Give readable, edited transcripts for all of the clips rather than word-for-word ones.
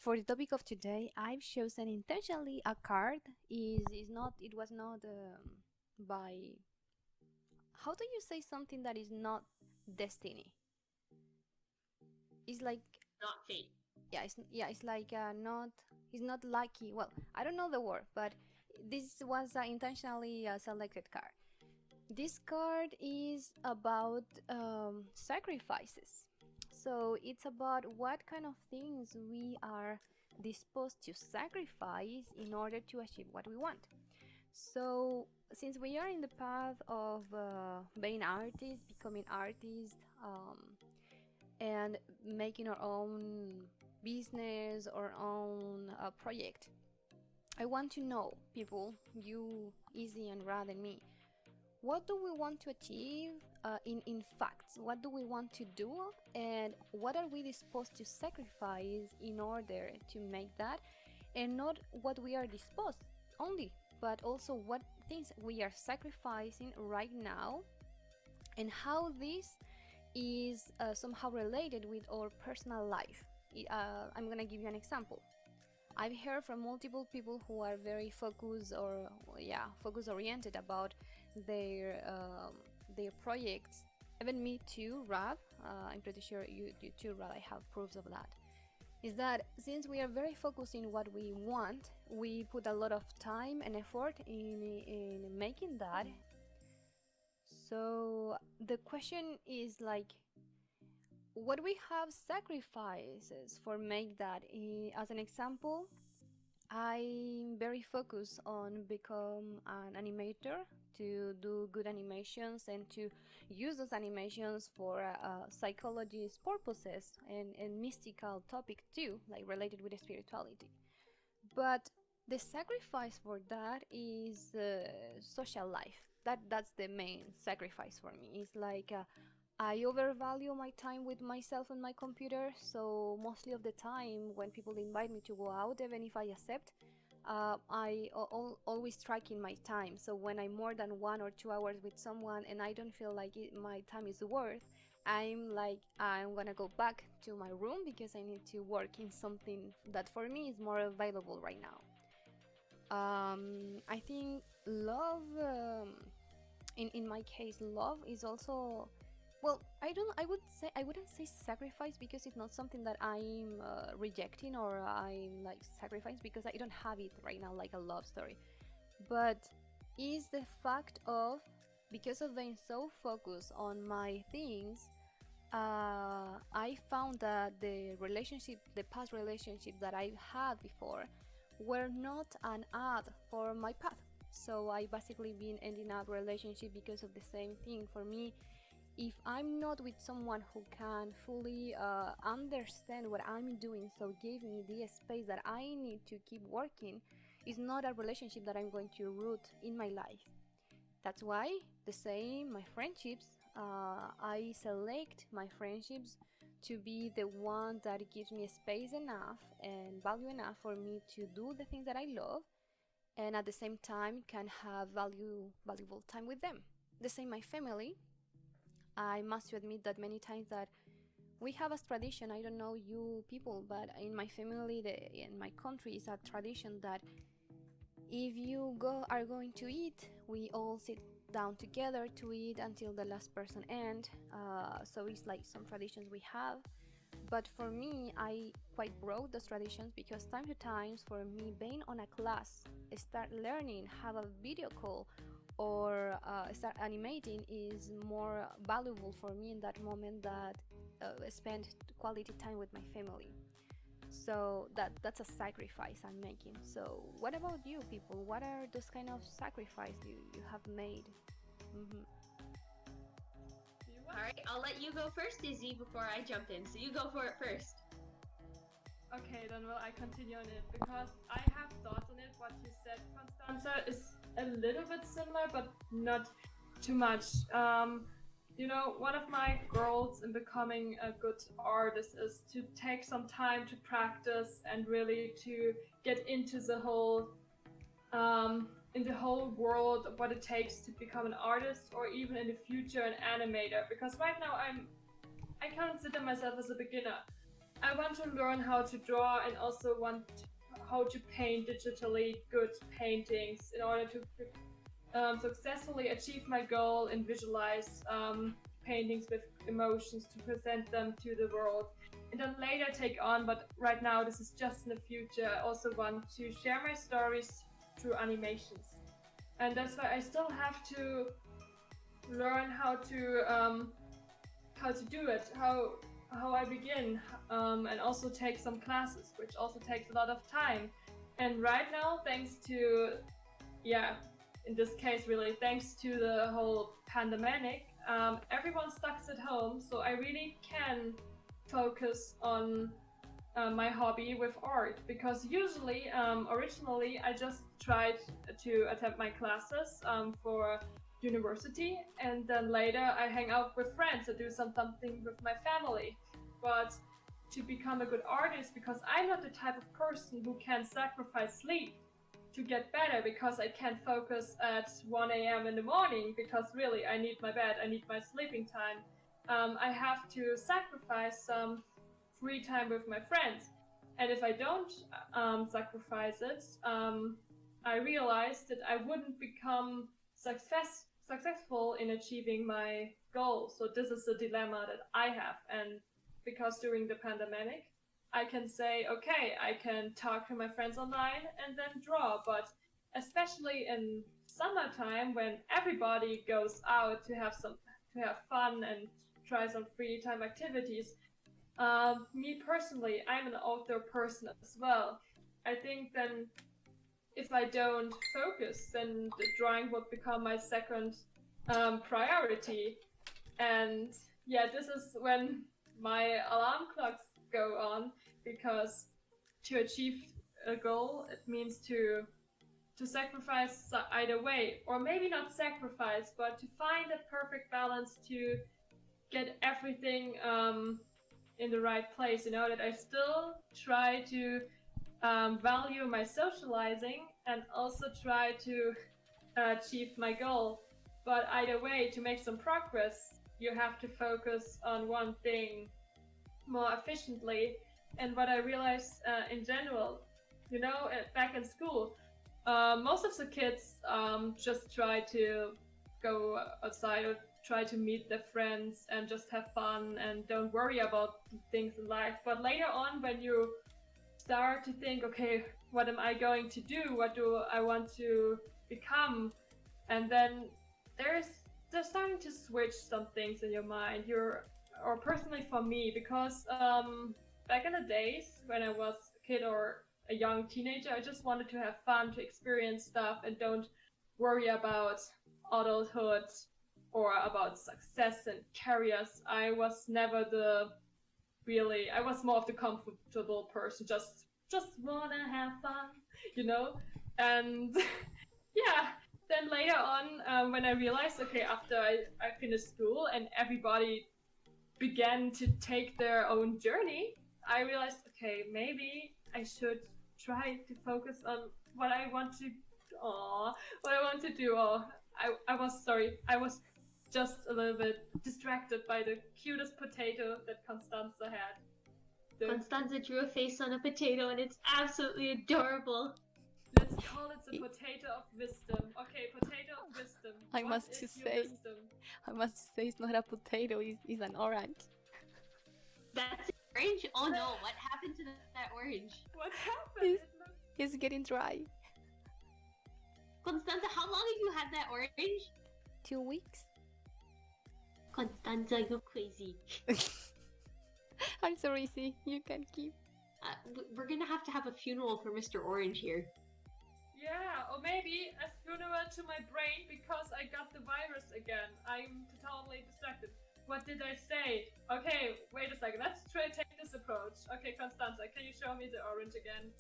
For the topic of today, I've chosen intentionally a card. Is not it was not by how do you say something that is not destiny? It's like Not fate. it's like not it's not lucky. Well, I don't know the word, but this was intentionally selected card. This card is about sacrifices. So it's about what kind of things we are disposed to sacrifice in order to achieve what we want. So, since we are in the path of being artists, becoming artists, and making our own business, our own project, I want to know, people, you, Easy, and Rad, and me, what do we want to achieve in facts? What do we want to do? And what are we disposed to sacrifice in order to make that? And not what we are disposed only, but also what things we are sacrificing right now and how this is somehow related with our personal life. I'm gonna give you an example. I've heard from multiple people who are very focused or focus oriented about their projects. Even me too, Rab. I'm pretty sure you too, Rab. I have proofs of that. Is that since we are very focused in what we want, we put a lot of time and effort in making that. So the question is like, what we have sacrifices for make that. As an example, I'm very focused on become an animator to do good animations and to use those animations for psychologist purposes and mystical topic too, like related with spirituality. But the sacrifice for that is social life. That's the main sacrifice for me. It's like I overvalue my time with myself and my computer, so mostly of the time when people invite me to go out, even if I accept, always tracking my time. So when I'm more than 1 or 2 hours with someone and I don't feel like my time is worth, I'm like I'm gonna go back to my room because I need to work in something that for me is more available right now. I think love, in my case, love is also, well, I wouldn't say sacrifice because it's not something that I'm rejecting or I'm like sacrifice because I don't have it right now like a love story, but is the fact of, because of being so focused on my things, I found that the past relationship that I had before, were not an ad for my path. So I basically been ending up relationship because of the same thing. For me, if I'm not with someone who can fully understand what I'm doing, so give me the space that I need to keep working, is not a relationship that I'm going to root in my life. That's why the same my friendships. I select my friendships to be the one that gives me space enough and value enough for me to do the things that I love, and at the same time can have valuable time with them. The same my family. I must admit that many times that we have a tradition. I don't know you people, but in my family, in my country, is a tradition that if you are going to eat, we all sit down together to eat until the last person end. So it's like some traditions we have. But for me, I quite broke those traditions because time to times, for me, being on a class, start learning, have a video call, or start animating is more valuable for me in that moment that spend quality time with my family. So that's a sacrifice I'm making. So what about you, people? What are those kind of sacrifice you have made? Mm-hmm. All right, I'll let you go first, Izzy, before I jump in. So you go for it first. Okay, then will I continue on it because I have thoughts on it. What you said, Constanza, is a little bit similar, but not too much. One of my goals in becoming a good artist is to take some time to practice and really to get into the whole in the whole world of what it takes to become an artist or even in the future an animator. Because right now I consider myself as a beginner. I want to learn how to draw and also want how to paint digitally good paintings in order to successfully achieve my goal and visualize paintings with emotions to present them to the world. And then later take on, but right now this is just in the future. I also want to share my stories through animations. And that's why I still have to learn how to do it, how I begin, and also take some classes, which also takes a lot of time. And right now, thanks to, yeah, in this case, really, thanks to the whole pandemic, everyone's stuck at home, so I really can focus on my hobby with art, because usually, originally, I just tried to attend my classes for university, and then later I hang out with friends or do something with my family. But to become a good artist, because I'm not the type of person who can sacrifice sleep to get better, because I can't focus at 1 a.m. in the morning, because really I need my bed, I need my sleeping time. I have to sacrifice some free time with my friends. And if I don't sacrifice it, I realized that I wouldn't become successful in achieving my goal. So this is the dilemma that I have. And because during the pandemic, I can say, okay, I can talk to my friends online and then draw. But especially in summertime, when everybody goes out to have fun and try some free time activities, me personally, I'm an outdoor person as well. I think then if I don't focus, then the drawing would become my second priority. And yeah, this is when my alarm clocks go on, because to achieve a goal, it means to sacrifice either way, or maybe not sacrifice, but to find a perfect balance to get everything in the right place. You know, that I still try to value my socializing and also try to achieve my goal. But either way, to make some progress, you have to focus on one thing more efficiently. And what I realized in general, you know, back in school, most of the kids just try to go outside or try to meet their friends and just have fun and don't worry about things in life. But later on, when you start to think, okay, what am I going to do? What do I want to become? And then they're starting to switch some things in your mind. Or personally for me, because back in the days when I was a kid or a young teenager, I just wanted to have fun, to experience stuff, and don't worry about adulthood or about success and careers. I was never I was more of the comfortable person, just wanna have fun, you know? And yeah, then later on, when I realized, okay, after I finished school and everybody began to take their own journey, I realized, okay, maybe I should try to focus on what I want to do. I was just a little bit distracted by the cutest potato that Constanza had. Constanza drew a face on a potato and it's absolutely adorable. Let's call it the potato of wisdom. Okay, potato of wisdom. I What must is just your say- wisdom? I must say, it's not a potato, it's an orange. That's orange? Oh no, what happened to that orange? What happened? It's getting dry. Constanza, how long have you had that orange? 2 weeks? Constanza, you're crazy. I'm sorry, see, you can keep. We're gonna have a funeral for Mr. Orange here. Yeah, or maybe a funeral to my brain because I got the virus again. I'm totally distracted. What did I say? Okay, wait a second. Let's take this approach. Okay, Constanza, can you show me the orange again?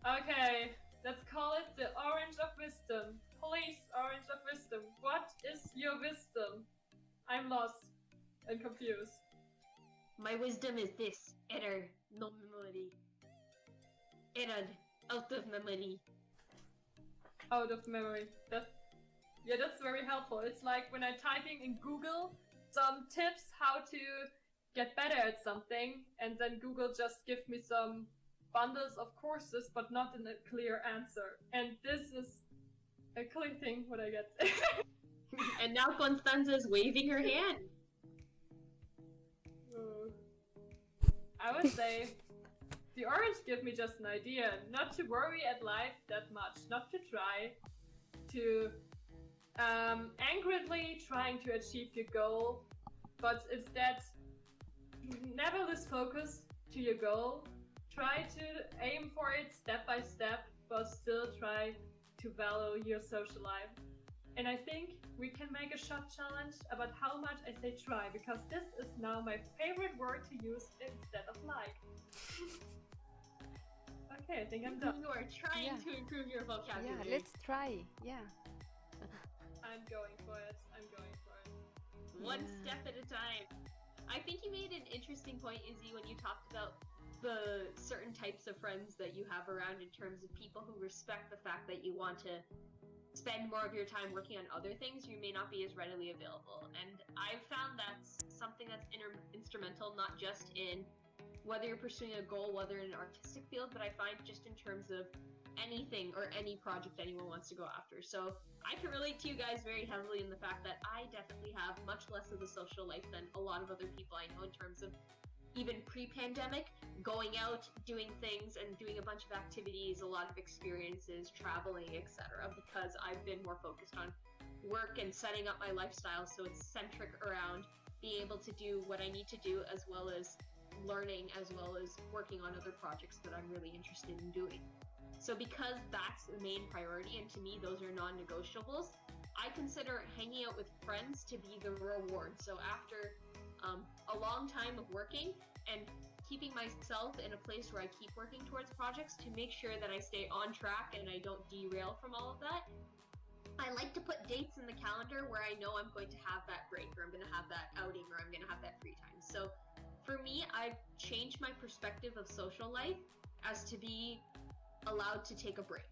Okay, let's call it the orange of wisdom. Please, orange of wisdom. What is your wisdom? I'm lost and confused. My wisdom is this. Error, no memory. Error, out of memory. Out of memory. That's very helpful. It's like when I'm typing in Google some tips how to get better at something, and then Google just give me some bundles of courses, but not in a clear answer. And this is a clear thing what I get. And now Constanza is waving her hand. I would say the orange give me just an idea, not to worry at life that much, not to try to angrily trying to achieve your goal, but instead never lose focus to your goal. Try to aim for it step by step, but still try to value your social life. And I think we can make a short challenge about how much I say try, because this is now my favorite word to use instead of like. Okay, I think I'm done. You are trying to improve your vocabulary. Yeah, let's try. Yeah. I'm going for it. I'm going for it. One step at a time. I think you made an interesting point, Izzy, when you talked about the certain types of friends that you have around in terms of people who respect the fact that you want to spend more of your time working on other things. You may not be as readily available. And I've found that's something that's instrumental, not just in whether you're pursuing a goal, whether in an artistic field, but I find just in terms of anything or any project anyone wants to go after. So I can relate to you guys very heavily in the fact that I definitely have much less of a social life than a lot of other people I know in terms of even pre-pandemic, going out, doing things, and doing a bunch of activities, a lot of experiences, traveling, etc. Because I've been more focused on work and setting up my lifestyle, so it's centric around being able to do what I need to do, as well as learning, as well as working on other projects that I'm really interested in doing. So because that's the main priority, and to me those are non-negotiables, I consider hanging out with friends to be the reward. So after a long time of working and keeping myself in a place where I keep working towards projects to make sure that I stay on track and I don't derail from all of that, I like to put dates in the calendar where I know I'm going to have that break, or I'm going to have that outing, or I'm going to have that free time. So for me, I've changed my perspective of social life as to be allowed to take a break.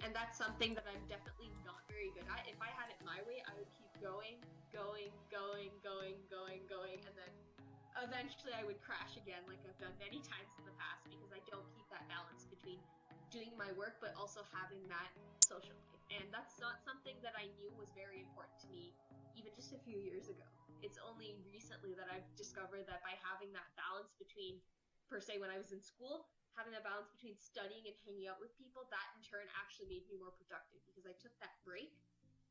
And that's something that I'm definitely not very good at. If I had it my way, I would keep going, and then eventually I would crash again, like I've done many times in the past, because I don't keep that balance between doing my work but also having that social life. And that's not something that I knew was very important to me even just a few years ago. It's only recently that I've discovered that by having that balance between, per se, when I was in school, having that balance between studying and hanging out with people, that in turn actually made me more productive, because I took that break,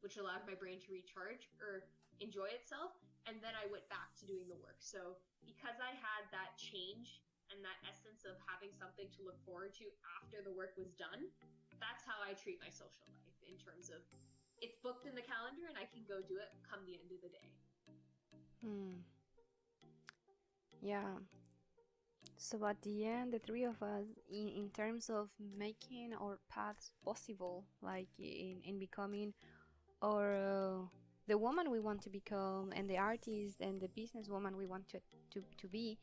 which allowed my brain to recharge or enjoy itself, and then I went back to doing the work. So because I had that change and that essence of having something to look forward to after the work was done, that's how I treat my social life, in terms of it's booked in the calendar and I can go do it come the end of the day. Yeah. So at the end, the three of us, in terms of making our paths possible, like in becoming or the woman we want to become, and the artist and the businesswoman we want to be,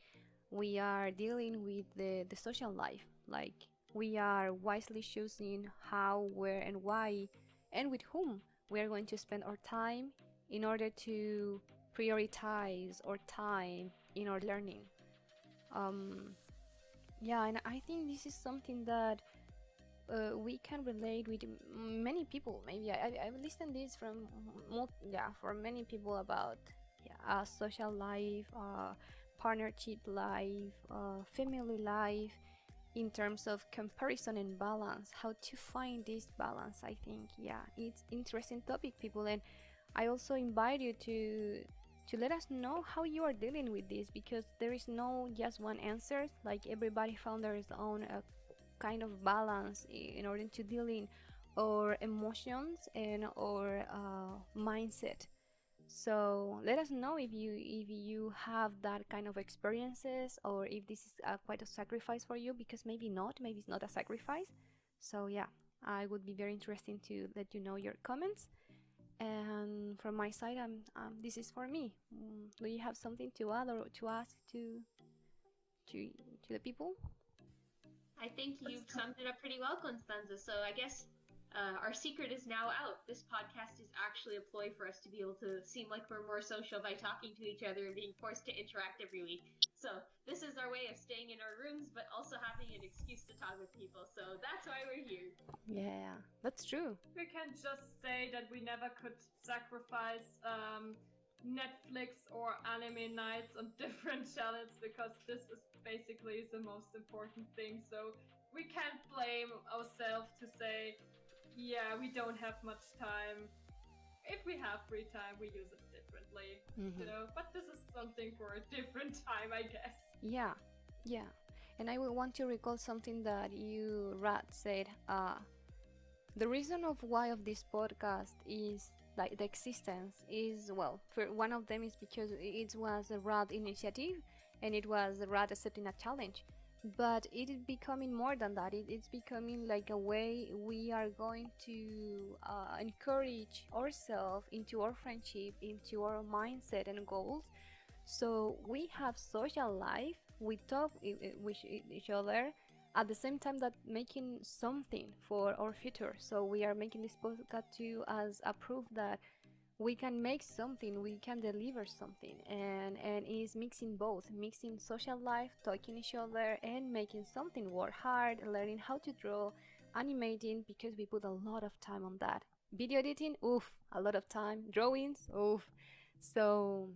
we are dealing with the social life. Like, we are wisely choosing how, where, and why, and with whom we are going to spend our time in order to prioritize our time in our learning. Yeah, and I think this is something that we can relate with many people. Maybe I've listened this from from many people about social life, partnership life, family life, in terms of comparison and balance. How to find this balance? I think it's interesting topic, people, and I also invite you to let us know how you are dealing with this, because there is no just one answer. Like, everybody found their own kind of balance in order to deal in our emotions and our mindset. So let us know if you have that kind of experiences, or if this is quite a sacrifice for you, because maybe not, maybe it's not a sacrifice. So yeah, I would be very interested to let you know your comments. And from my side, this is for me. Do you have something to add or to ask to the people? I think you've summed it up pretty well, Constanza. So I guess our secret is now out. This podcast is actually a ploy for us to be able to seem like we're more social by talking to each other and being forced to interact every week. So this is our way of staying in our rooms, but also having an excuse to talk with people. So that's why we're here. Yeah, that's true. We can just say that we never could sacrifice Netflix or anime nights on different channels because this is basically the most important thing. So we can't blame ourselves to say, yeah, we don't have much time. If we have free time, we use it differently, Mm-hmm. But this is something for a different time, I guess. Yeah, yeah. And I will want to recall something that you, Rat, said. The reason of why of this podcast is like the existence is, well, for one of them is because it was a Rat initiative and it was Rat accepting a challenge. But it is becoming more than that. It's becoming like a way we are going to encourage ourselves into our friendship, into our mindset and goals. So we have social life. We talk with each other at the same time that making something for our future. So we are making this podcast to as a proof that we can make something, we can deliver something, and is mixing both, mixing social life, talking each other, and making something. Work hard, learning how to draw, animating because we put a lot of time on that. Video editing, oof, a lot of time. Drawings, oof. So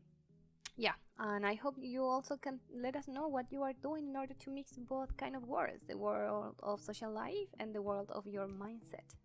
yeah, and I hope you also can let us know what you are doing in order to mix both kind of worlds, the world of social life and the world of your mindset.